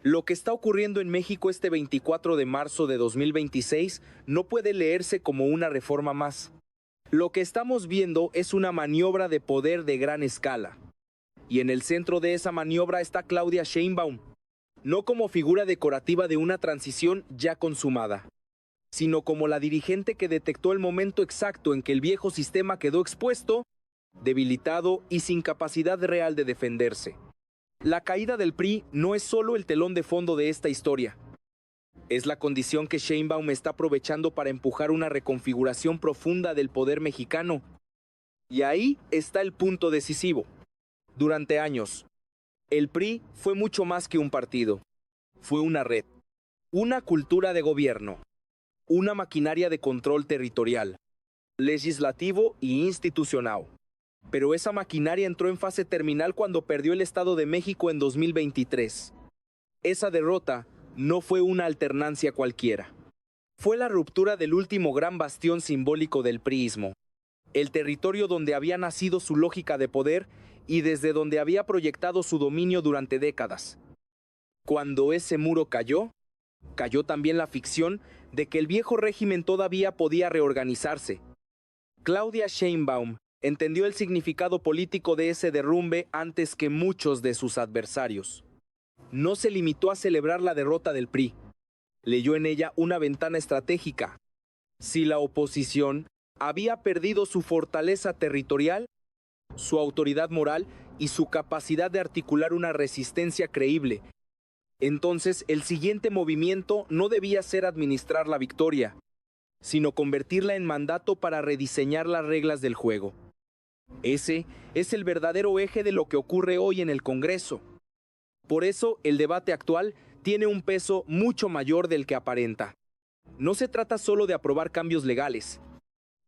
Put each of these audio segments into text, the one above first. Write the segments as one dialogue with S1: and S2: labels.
S1: Lo que está ocurriendo en México este 24 de marzo de 2026 no puede leerse como una reforma más. Lo que estamos viendo es una maniobra de poder de gran escala. Y en el centro de esa maniobra está Claudia Sheinbaum, no como figura decorativa de una transición ya consumada, sino como la dirigente que detectó el momento exacto en que el viejo sistema quedó expuesto, debilitado y sin capacidad real de defenderse. La caída del PRI no es solo el telón de fondo de esta historia. Es la condición que Sheinbaum está aprovechando para empujar una reconfiguración profunda del poder mexicano. Y ahí está el punto decisivo. Durante años, el PRI fue mucho más que un partido. Fue una red, una cultura de gobierno, una maquinaria de control territorial, legislativo e institucional. Pero esa maquinaria entró en fase terminal cuando perdió el Estado de México en 2023. Esa derrota no fue una alternancia cualquiera. Fue la ruptura del último gran bastión simbólico del priismo, el territorio donde había nacido su lógica de poder y desde donde había proyectado su dominio durante décadas. Cuando ese muro cayó, cayó también la ficción de que el viejo régimen todavía podía reorganizarse. Claudia Sheinbaum entendió el significado político de ese derrumbe antes que muchos de sus adversarios. No se limitó a celebrar la derrota del PRI. Leyó en ella una ventana estratégica. Si la oposición había perdido su fortaleza territorial, su autoridad moral y su capacidad de articular una resistencia creíble, entonces el siguiente movimiento no debía ser administrar la victoria, sino convertirla en mandato para rediseñar las reglas del juego. Ese es el verdadero eje de lo que ocurre hoy en el Congreso. Por eso, el debate actual tiene un peso mucho mayor del que aparenta. No se trata solo de aprobar cambios legales.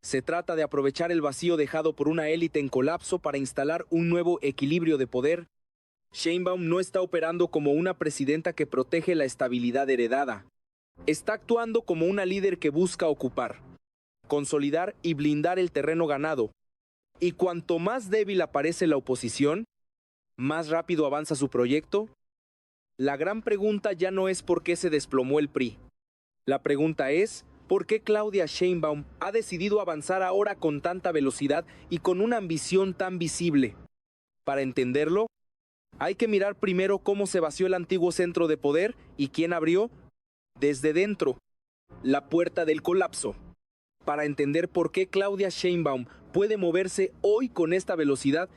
S1: Se trata de aprovechar el vacío dejado por una élite en colapso para instalar un nuevo equilibrio de poder. Sheinbaum no está operando como una presidenta que protege la estabilidad heredada. Está actuando como una líder que busca ocupar, consolidar y blindar el terreno ganado. Y cuanto más débil aparece la oposición, más rápido avanza su proyecto. La gran pregunta ya no es por qué se desplomó el PRI. La pregunta es, ¿por qué Claudia Sheinbaum ha decidido avanzar ahora con tanta velocidad y con una ambición tan visible? Para entenderlo, hay que mirar primero cómo se vació el antiguo centro de poder y quién abrió, desde dentro, la puerta del colapso. Para entender por qué Claudia Sheinbaum puede moverse hoy con esta velocidad,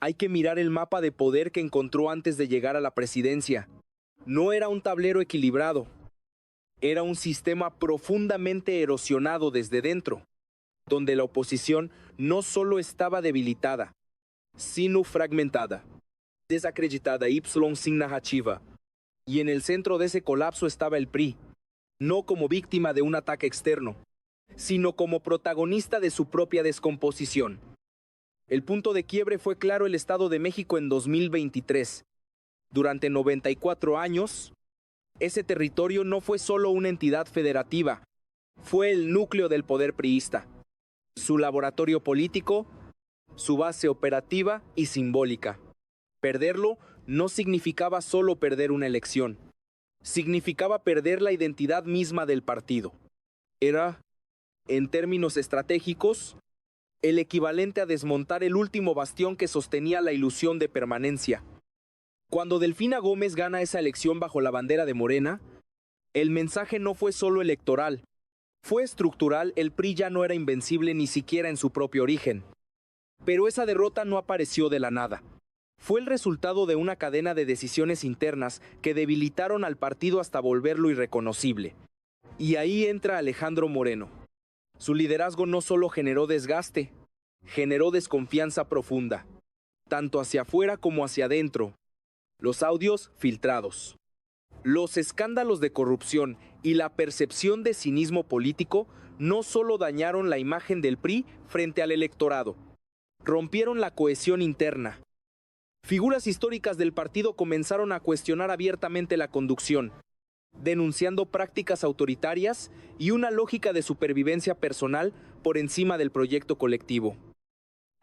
S1: hay que mirar el mapa de poder que encontró antes de llegar a la presidencia. No era un tablero equilibrado. Era un sistema profundamente erosionado desde dentro, donde la oposición no solo estaba debilitada, sino fragmentada, desacreditada y sin narrativa. Y en el centro de ese colapso estaba el PRI, no como víctima de un ataque externo, sino como protagonista de su propia descomposición. El punto de quiebre fue claro el Estado de México en 2023. Durante 94 años, ese territorio no fue solo una entidad federativa, fue el núcleo del poder priista, su laboratorio político, su base operativa y simbólica. Perderlo no significaba solo perder una elección, significaba perder la identidad misma del partido. Era, en términos estratégicos, el equivalente a desmontar el último bastión que sostenía la ilusión de permanencia. Cuando Delfina Gómez gana esa elección bajo la bandera de Morena, el mensaje no fue solo electoral, fue estructural. El PRI ya no era invencible ni siquiera en su propio origen. Pero esa derrota no apareció de la nada. Fue el resultado de una cadena de decisiones internas que debilitaron al partido hasta volverlo irreconocible. Y ahí entra Alejandro Moreno. Su liderazgo no solo generó desgaste, generó desconfianza profunda, tanto hacia afuera como hacia adentro. Los audios filtrados, los escándalos de corrupción y la percepción de cinismo político no solo dañaron la imagen del PRI frente al electorado, rompieron la cohesión interna. Figuras históricas del partido comenzaron a cuestionar abiertamente la conducción, denunciando prácticas autoritarias y una lógica de supervivencia personal por encima del proyecto colectivo.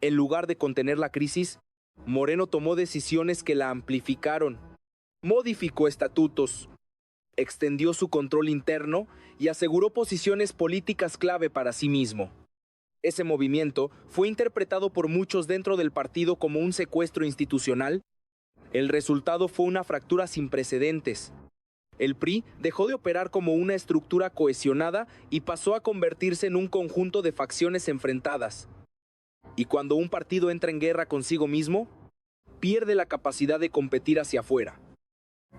S1: En lugar de contener la crisis, Moreno tomó decisiones que la amplificaron. modificó estatutos, extendió su control interno y aseguró posiciones políticas clave para sí mismo. Ese movimiento fue interpretado por muchos dentro del partido como un secuestro institucional. El resultado fue una fractura sin precedentes. El PRI dejó de operar como una estructura cohesionada y pasó a convertirse en un conjunto de facciones enfrentadas. Y cuando un partido entra en guerra consigo mismo, pierde la capacidad de competir hacia afuera.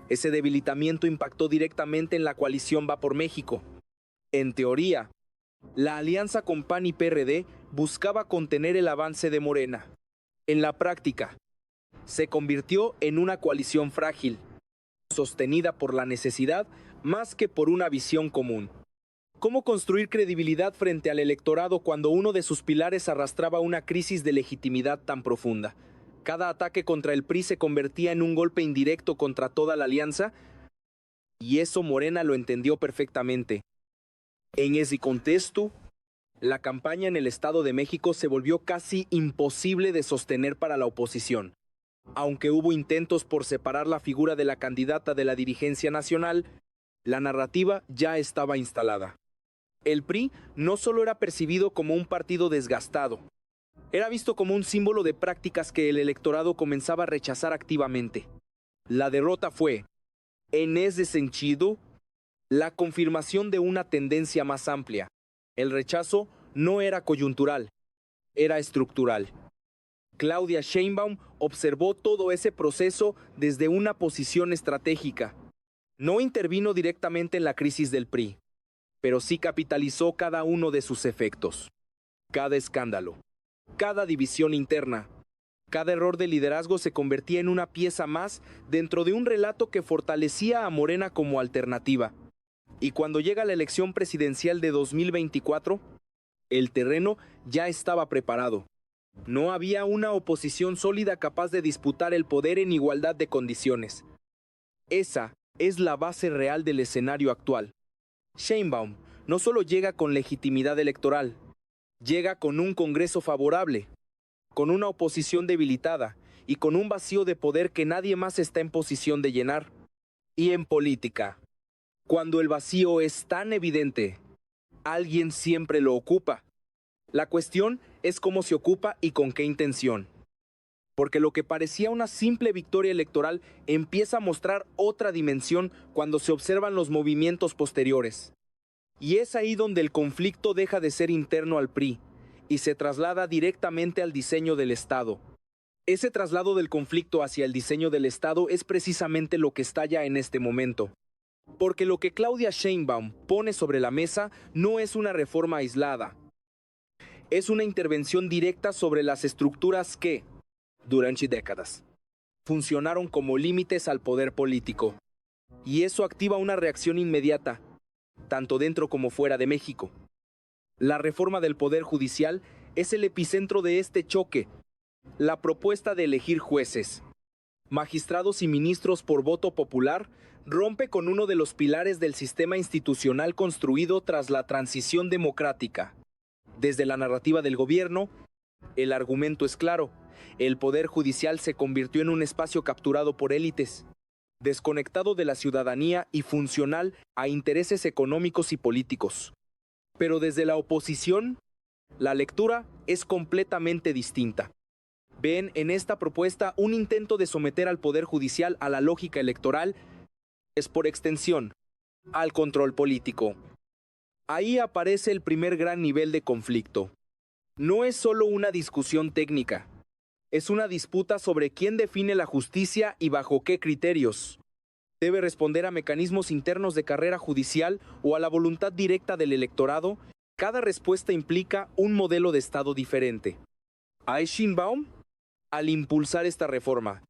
S1: Ese debilitamiento impactó directamente en la coalición Va por México. En teoría, la alianza con PAN y PRD buscaba contener el avance de Morena. En la práctica, se convirtió en una coalición frágil, sostenida por la necesidad más que por una visión común. ¿Cómo construir credibilidad frente al electorado cuando uno de sus pilares arrastraba una crisis de legitimidad tan profunda? Cada ataque contra el PRI se convertía en un golpe indirecto contra toda la alianza, y eso Morena lo entendió perfectamente. En ese contexto, la campaña en el Estado de México se volvió casi imposible de sostener para la oposición. Aunque hubo intentos por separar la figura de la candidata de la dirigencia nacional, la narrativa ya estaba instalada. El PRI no solo era percibido como un partido desgastado, era visto como un símbolo de prácticas que el electorado comenzaba a rechazar activamente. La derrota fue, en ese sentido, la confirmación de una tendencia más amplia. El rechazo no era coyuntural, era estructural. Claudia Sheinbaum observó todo ese proceso desde una posición estratégica. No intervino directamente en la crisis del PRI, pero sí capitalizó cada uno de sus efectos. Cada escándalo, cada división interna, cada error de liderazgo se convertía en una pieza más dentro de un relato que fortalecía a Morena como alternativa. Y cuando llega la elección presidencial de 2024, el terreno ya estaba preparado. No había una oposición sólida capaz de disputar el poder en igualdad de condiciones. Esa es la base real del escenario actual. Sheinbaum no solo llega con legitimidad electoral, llega con un Congreso favorable, con una oposición debilitada y con un vacío de poder que nadie más está en posición de llenar. Y en política, cuando el vacío es tan evidente, alguien siempre lo ocupa. La cuestión es cómo se ocupa y con qué intención. Porque lo que parecía una simple victoria electoral empieza a mostrar otra dimensión cuando se observan los movimientos posteriores. Y es ahí donde el conflicto deja de ser interno al PRI y se traslada directamente al diseño del Estado. Ese traslado del conflicto hacia el diseño del Estado es precisamente lo que estalla en este momento. Porque lo que Claudia Sheinbaum pone sobre la mesa no es una reforma aislada. Es una intervención directa sobre las estructuras que, durante décadas, funcionaron como límites al poder político. Y eso activa una reacción inmediata, tanto dentro como fuera de México. La reforma del Poder Judicial es el epicentro de este choque. La propuesta de elegir jueces, magistrados y ministros por voto popular rompe con uno de los pilares del sistema institucional construido tras la transición democrática. Desde la narrativa del gobierno, el argumento es claro: el Poder Judicial se convirtió en un espacio capturado por élites, desconectado de la ciudadanía y funcional a intereses económicos y políticos. Pero desde la oposición, la lectura es completamente distinta. Ven en esta propuesta un intento de someter al Poder Judicial a la lógica electoral, es por extensión, al control político. Ahí aparece el primer gran nivel de conflicto. No es solo una discusión técnica, es una disputa sobre quién define la justicia y bajo qué criterios. ¿Debe responder a mecanismos internos de carrera judicial o a la voluntad directa del electorado? Cada respuesta implica un modelo de Estado diferente. A Sheinbaum, al impulsar esta reforma,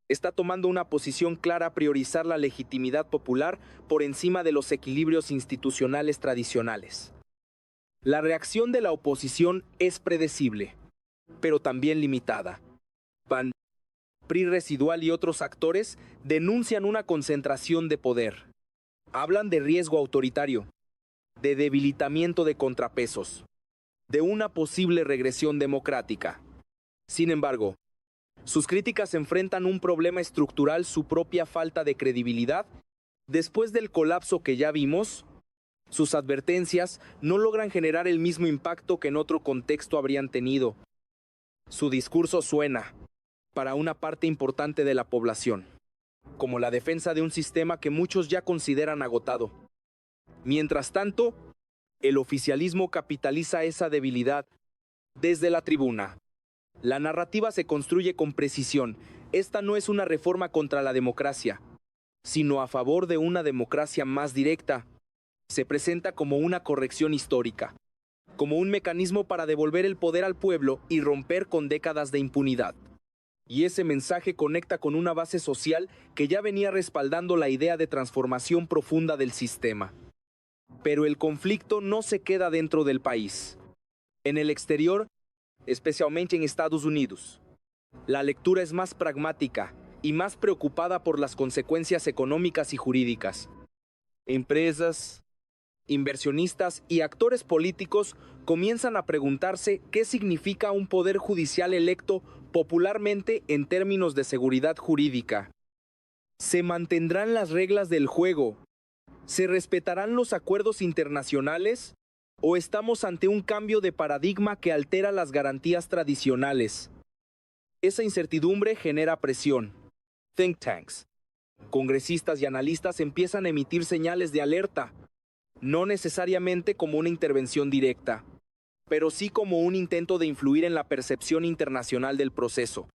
S1: está tomando una posición clara a priorizar la legitimidad popular por encima de los equilibrios institucionales tradicionales. La reacción de la oposición es predecible, pero también limitada. PAN, PRI residual y otros actores denuncian una concentración de poder. Hablan de riesgo autoritario, de debilitamiento de contrapesos, de una posible regresión democrática. Sin embargo, Sus críticas enfrentan un problema estructural, su propia falta de credibilidad. Después del colapso que ya vimos, sus advertencias no logran generar el mismo impacto que en otro contexto habrían tenido. Su discurso suena, para una parte importante de la población, como la defensa de un sistema que muchos ya consideran agotado. Mientras tanto, el oficialismo capitaliza esa debilidad desde la tribuna. La narrativa se construye con precisión. Esta no es una reforma contra la democracia, sino a favor de una democracia más directa. Se presenta como una corrección histórica, como un mecanismo para devolver el poder al pueblo y romper con décadas de impunidad. Y ese mensaje conecta con una base social que ya venía respaldando la idea de transformación profunda del sistema. Pero el conflicto no se queda dentro del país. En el exterior, especialmente en Estados Unidos, la lectura es más pragmática y más preocupada por las consecuencias económicas y jurídicas. Empresas, inversionistas y actores políticos comienzan a preguntarse qué significa un poder judicial electo popularmente en términos de seguridad jurídica. ¿Se mantendrán las reglas del juego? ¿Se respetarán los acuerdos internacionales? ¿O estamos ante un cambio de paradigma que altera las garantías tradicionales? Esa incertidumbre genera presión. Think tanks, congresistas y analistas empiezan a emitir señales de alerta, no necesariamente como una intervención directa, pero sí como un intento de influir en la percepción internacional del proceso.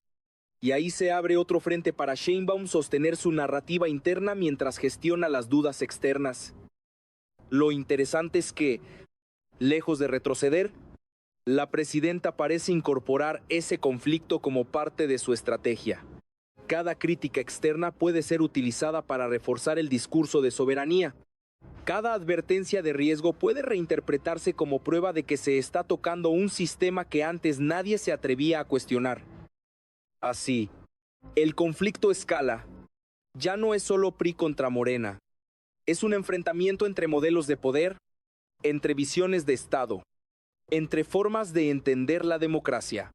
S1: Y ahí se abre otro frente para Sheinbaum sostener su narrativa interna mientras gestiona las dudas externas. Lo interesante es que, lejos de retroceder, la presidenta parece incorporar ese conflicto como parte de su estrategia. Cada crítica externa puede ser utilizada para reforzar el discurso de soberanía. Cada advertencia de riesgo puede reinterpretarse como prueba de que se está tocando un sistema que antes nadie se atrevía a cuestionar. Así, el conflicto escala. Ya no es solo PRI contra Morena. Es un enfrentamiento entre modelos de poder, entre visiones de Estado, entre formas de entender la democracia.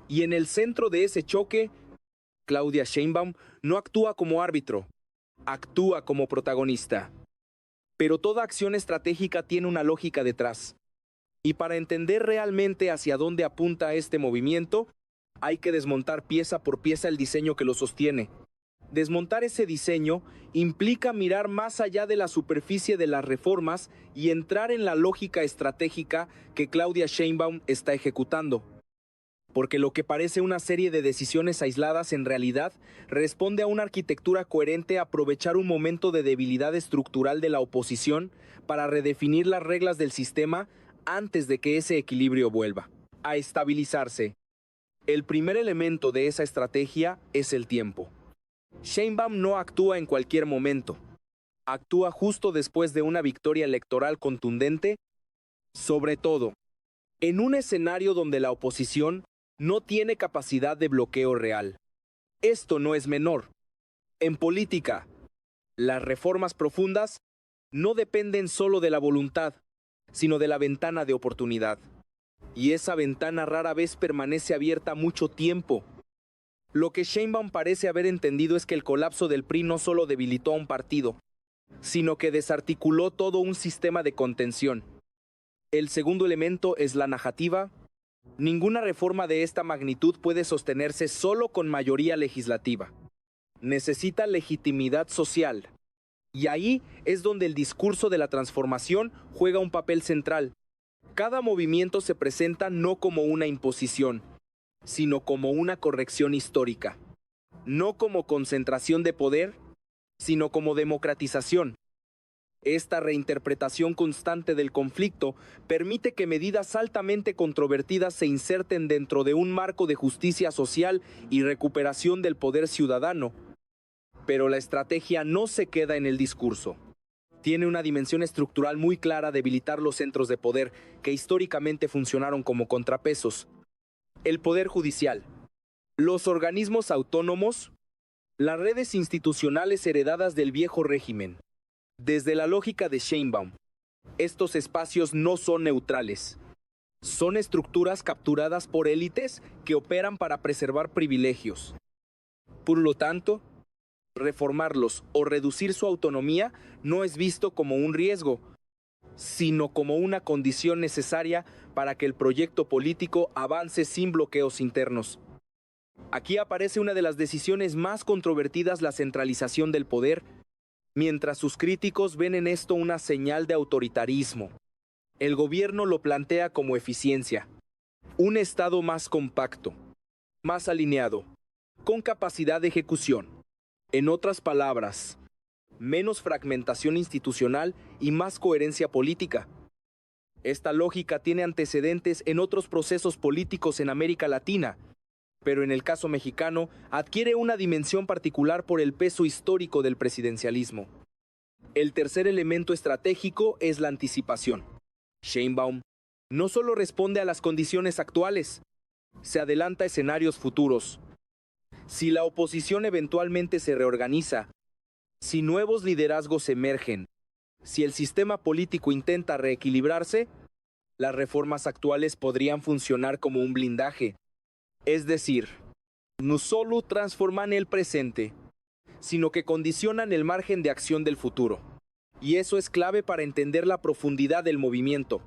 S1: Y en el centro de ese choque, Claudia Sheinbaum no actúa como árbitro, actúa como protagonista. Pero toda acción estratégica tiene una lógica detrás. Y para entender realmente hacia dónde apunta este movimiento, hay que desmontar pieza por pieza el diseño que lo sostiene. Desmontar ese diseño implica mirar más allá de la superficie de las reformas y entrar en la lógica estratégica que Claudia Sheinbaum está ejecutando. Porque lo que parece una serie de decisiones aisladas en realidad responde a una arquitectura coherente a aprovechar un momento de debilidad estructural de la oposición para redefinir las reglas del sistema antes de que ese equilibrio vuelva a estabilizarse. El primer elemento de esa estrategia es el tiempo. Sheinbaum no actúa en cualquier momento. Actúa justo después de una victoria electoral contundente, sobre todo en un escenario donde la oposición no tiene capacidad de bloqueo real. Esto no es menor. En política, las reformas profundas no dependen solo de la voluntad, sino de la ventana de oportunidad. Y esa ventana rara vez permanece abierta mucho tiempo. Lo que Sheinbaum parece haber entendido es que el colapso del PRI no solo debilitó a un partido, sino que desarticuló todo un sistema de contención. El segundo elemento es la narrativa. Ninguna reforma de esta magnitud puede sostenerse solo con mayoría legislativa. Necesita legitimidad social. Y ahí es donde el discurso de la transformación juega un papel central. Cada movimiento se presenta no como una imposición, sino como una corrección histórica. No como concentración de poder, sino como democratización. Esta reinterpretación constante del conflicto permite que medidas altamente controvertidas se inserten dentro de un marco de justicia social y recuperación del poder ciudadano. Pero la estrategia no se queda en el discurso. Tiene una dimensión estructural muy clara: debilitar los centros de poder que históricamente funcionaron como contrapesos. El poder judicial, los organismos autónomos, las redes institucionales heredadas del viejo régimen. Desde la lógica de Sheinbaum, estos espacios no son neutrales. Son estructuras capturadas por élites que operan para preservar privilegios. Por lo tanto, reformarlos o reducir su autonomía no es visto como un riesgo, sino como una condición necesaria para que el proyecto político avance sin bloqueos internos. Aquí aparece una de las decisiones más controvertidas: la centralización del poder, mientras sus críticos ven en esto una señal de autoritarismo. El gobierno lo plantea como eficiencia, un Estado más compacto, más alineado, con capacidad de ejecución. En otras palabras, menos fragmentación institucional y más coherencia política. Esta lógica tiene antecedentes en otros procesos políticos en América Latina, pero en el caso mexicano adquiere una dimensión particular por el peso histórico del presidencialismo. El tercer elemento estratégico es la anticipación. Sheinbaum no solo responde a las condiciones actuales, se adelanta a escenarios futuros. Si la oposición eventualmente se reorganiza, si nuevos liderazgos emergen, si el sistema político intenta reequilibrarse, las reformas actuales podrían funcionar como un blindaje. Es decir, no solo transforman el presente, sino que condicionan el margen de acción del futuro. Y eso es clave para entender la profundidad del movimiento.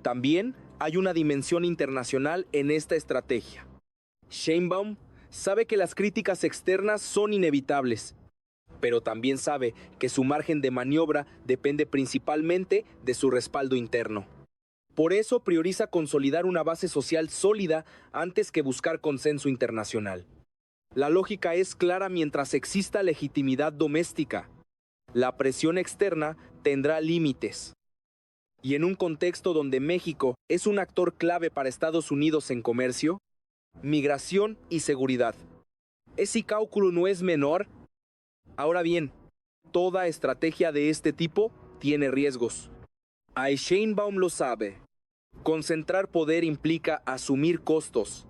S1: También hay una dimensión internacional en esta estrategia. Sheinbaum sabe que las críticas externas son inevitables, pero también sabe que su margen de maniobra depende principalmente de su respaldo interno. Por eso prioriza consolidar una base social sólida antes que buscar consenso internacional. La lógica es clara: mientras exista legitimidad doméstica, la presión externa tendrá límites. Y en un contexto donde México es un actor clave para Estados Unidos en comercio, migración y seguridad, ese cálculo no es menor. Ahora bien, toda estrategia de este tipo tiene riesgos. Sheinbaum lo sabe. Concentrar poder implica asumir costos.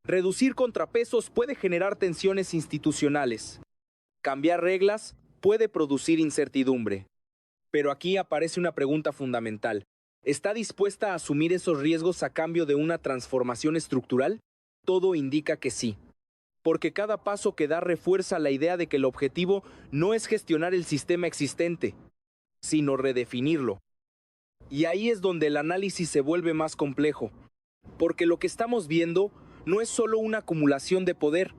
S1: Reducir contrapesos puede generar tensiones institucionales. Cambiar reglas puede producir incertidumbre. Pero aquí aparece una pregunta fundamental. ¿Está dispuesta a asumir esos riesgos a cambio de una transformación estructural? Todo indica que sí. Porque cada paso que da refuerza la idea de que el objetivo no es gestionar el sistema existente, sino redefinirlo. Y ahí es donde el análisis se vuelve más complejo, porque lo que estamos viendo no es solo una acumulación de poder,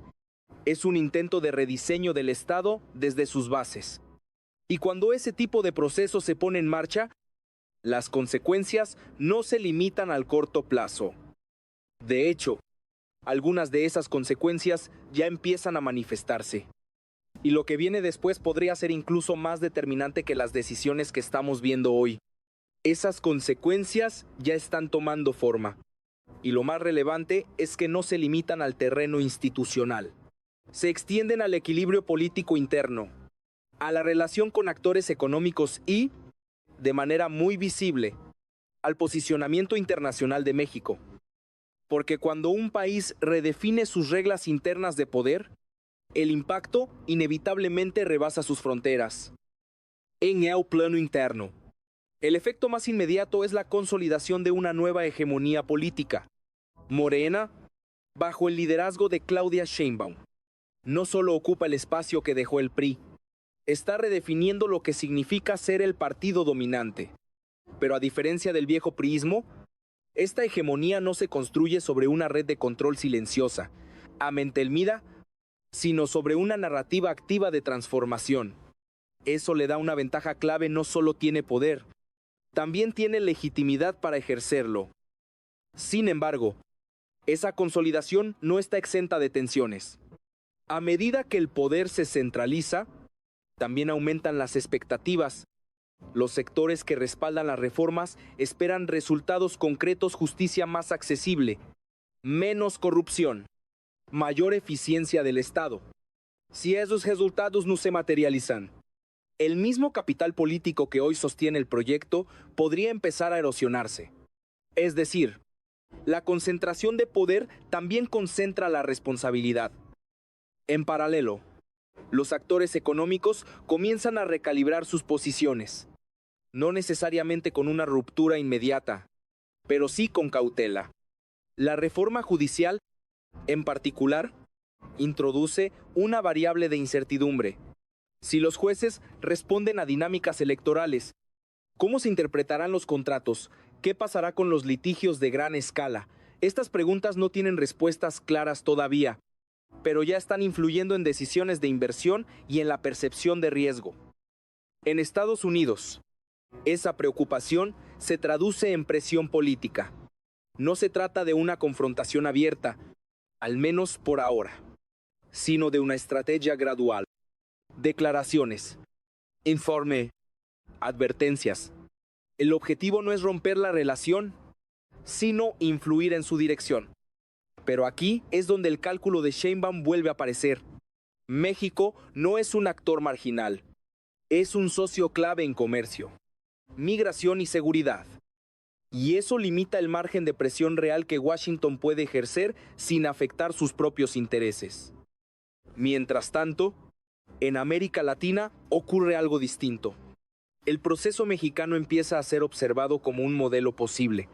S1: es un intento de rediseño del Estado desde sus bases. Y cuando ese tipo de proceso se pone en marcha, las consecuencias no se limitan al corto plazo. De hecho, algunas de esas consecuencias ya empiezan a manifestarse. Y lo que viene después podría ser incluso más determinante que las decisiones que estamos viendo hoy. Esas consecuencias ya están tomando forma. Y lo más relevante es que no se limitan al terreno institucional. Se extienden al equilibrio político interno, a la relación con actores económicos y, de manera muy visible, al posicionamiento internacional de México. Porque cuando un país redefine sus reglas internas de poder, el impacto inevitablemente rebasa sus fronteras. En el plano interno, el efecto más inmediato es la consolidación de una nueva hegemonía política. Morena, bajo el liderazgo de Claudia Sheinbaum, no solo ocupa el espacio que dejó el PRI, está redefiniendo lo que significa ser el partido dominante. Pero a diferencia del viejo priismo, esta hegemonía no se construye sobre una red de control silenciosa, a mente elmida, sino sobre una narrativa activa de transformación. Eso le da una ventaja clave: no solo tiene poder, también tiene legitimidad para ejercerlo. Sin embargo, esa consolidación no está exenta de tensiones. A medida que el poder se centraliza, también aumentan las expectativas. Los sectores que respaldan las reformas esperan resultados concretos: justicia más accesible, menos corrupción, mayor eficiencia del Estado. Si esos resultados no se materializan, el mismo capital político que hoy sostiene el proyecto podría empezar a erosionarse. Es decir, la concentración de poder también concentra la responsabilidad. En paralelo, los actores económicos comienzan a recalibrar sus posiciones, no necesariamente con una ruptura inmediata, pero sí con cautela. La reforma judicial, en particular, introduce una variable de incertidumbre. Si los jueces responden a dinámicas electorales, ¿cómo se interpretarán los contratos? ¿Qué pasará con los litigios de gran escala? Estas preguntas no tienen respuestas claras todavía, pero ya están influyendo en decisiones de inversión y en la percepción de riesgo. En Estados Unidos, esa preocupación se traduce en presión política. No se trata de una confrontación abierta, al menos por ahora, sino de una estrategia gradual. Declaraciones, informe, advertencias. El objetivo no es romper la relación, sino influir en su dirección. Pero aquí es donde el cálculo de Sheinbaum vuelve a aparecer. México no es un actor marginal, es un socio clave en comercio, migración y seguridad. Y eso limita el margen de presión real que Washington puede ejercer sin afectar sus propios intereses. Mientras tanto, en América Latina ocurre algo distinto. El proceso mexicano empieza a ser observado como un modelo posible.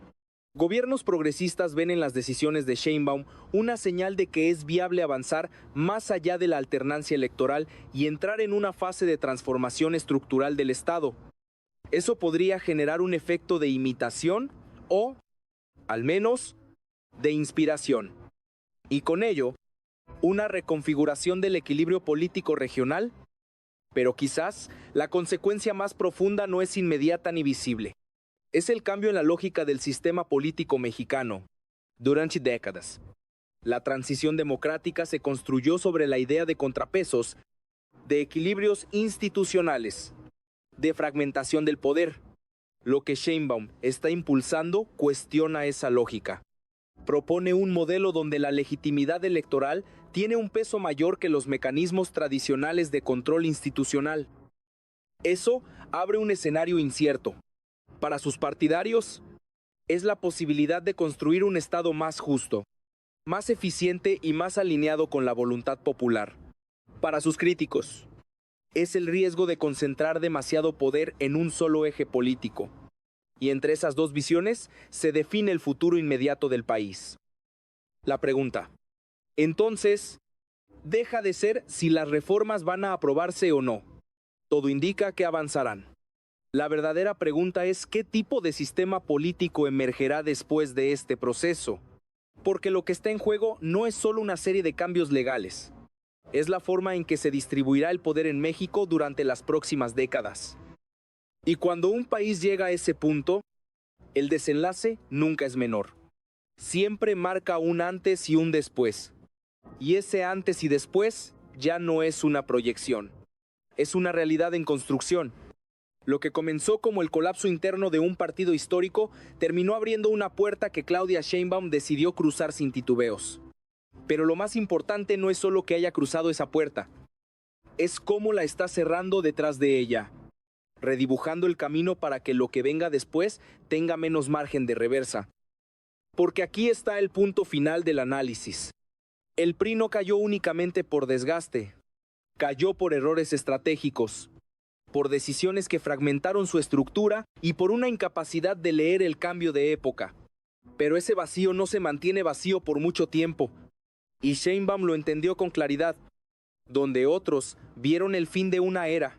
S1: Gobiernos progresistas ven en las decisiones de Sheinbaum una señal de que es viable avanzar más allá de la alternancia electoral y entrar en una fase de transformación estructural del Estado. Eso podría generar un efecto de imitación o, al menos, de inspiración. Y con ello, una reconfiguración del equilibrio político regional. Pero quizás la consecuencia más profunda no es inmediata ni visible. Es el cambio en la lógica del sistema político mexicano. Durante décadas, la transición democrática se construyó sobre la idea de contrapesos, de equilibrios institucionales, de fragmentación del poder. Lo que Sheinbaum está impulsando cuestiona esa lógica. Propone un modelo donde la legitimidad electoral tiene un peso mayor que los mecanismos tradicionales de control institucional. Eso abre un escenario incierto. Para sus partidarios, es la posibilidad de construir un Estado más justo, más eficiente y más alineado con la voluntad popular. Para sus críticos, es el riesgo de concentrar demasiado poder en un solo eje político. Y entre esas dos visiones se define el futuro inmediato del país. La pregunta, entonces, deja de ser si las reformas van a aprobarse o no. Todo indica que avanzarán. La verdadera pregunta es ¿qué tipo de sistema político emergerá después de este proceso? Porque lo que está en juego no es solo una serie de cambios legales. Es la forma en que se distribuirá el poder en México durante las próximas décadas. Y cuando un país llega a ese punto, el desenlace nunca es menor. Siempre marca un antes y un después. Y ese antes y después ya no es una proyección. Es una realidad en construcción. Lo que comenzó como el colapso interno de un partido histórico terminó abriendo una puerta que Claudia Sheinbaum decidió cruzar sin titubeos. Pero lo más importante no es solo que haya cruzado esa puerta, es cómo la está cerrando detrás de ella, redibujando el camino para que lo que venga después tenga menos margen de reversa. Porque aquí está el punto final del análisis. El PRI no cayó únicamente por desgaste, cayó por errores estratégicos, por decisiones que fragmentaron su estructura y por una incapacidad de leer el cambio de época. Pero ese vacío no se mantiene vacío por mucho tiempo. Y Sheinbaum lo entendió con claridad. Donde otros vieron el fin de una era,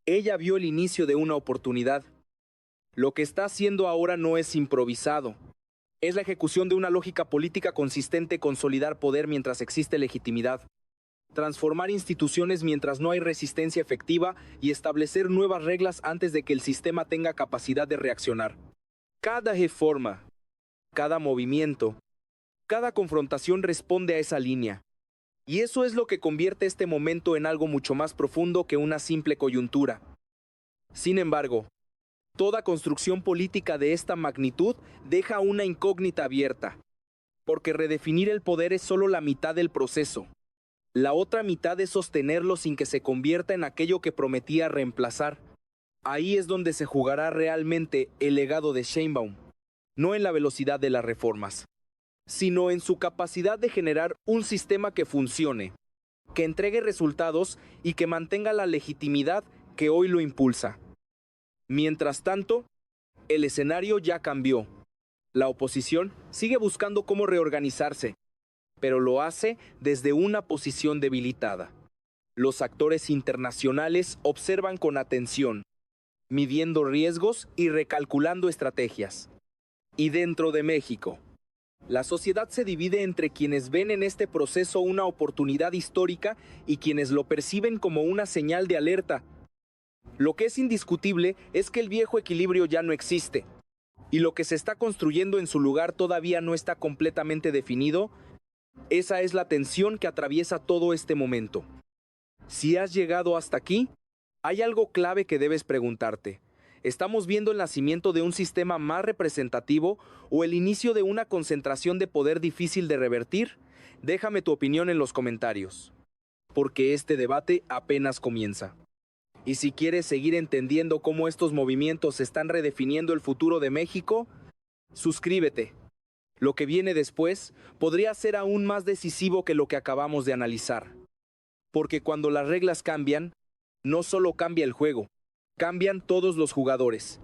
S1: ella vio el inicio de una oportunidad. Lo que está haciendo ahora no es improvisado. Es la ejecución de una lógica política consistente: consolidar poder mientras existe legitimidad, transformar instituciones mientras no hay resistencia efectiva y establecer nuevas reglas antes de que el sistema tenga capacidad de reaccionar. Cada reforma, cada movimiento, cada confrontación responde a esa línea. Y eso es lo que convierte este momento en algo mucho más profundo que una simple coyuntura. Sin embargo, toda construcción política de esta magnitud deja una incógnita abierta, porque redefinir el poder es solo la mitad del proceso. La otra mitad es sostenerlo sin que se convierta en aquello que prometía reemplazar. Ahí es donde se jugará realmente el legado de Sheinbaum, no en la velocidad de las reformas, sino en su capacidad de generar un sistema que funcione, que entregue resultados y que mantenga la legitimidad que hoy lo impulsa. Mientras tanto, el escenario ya cambió. La oposición sigue buscando cómo reorganizarse, pero lo hace desde una posición debilitada. Los actores internacionales observan con atención, midiendo riesgos y recalculando estrategias. Y dentro de México, la sociedad se divide entre quienes ven en este proceso una oportunidad histórica y quienes lo perciben como una señal de alerta. Lo que es indiscutible es que el viejo equilibrio ya no existe, y lo que se está construyendo en su lugar todavía no está completamente definido. Esa es la tensión que atraviesa todo este momento. Si has llegado hasta aquí, hay algo clave que debes preguntarte. ¿Estamos viendo el nacimiento de un sistema más representativo o el inicio de una concentración de poder difícil de revertir? Déjame tu opinión en los comentarios, porque este debate apenas comienza. Y si quieres seguir entendiendo cómo estos movimientos están redefiniendo el futuro de México, suscríbete. Lo que viene después podría ser aún más decisivo que lo que acabamos de analizar. Porque cuando las reglas cambian, no solo cambia el juego, cambian todos los jugadores.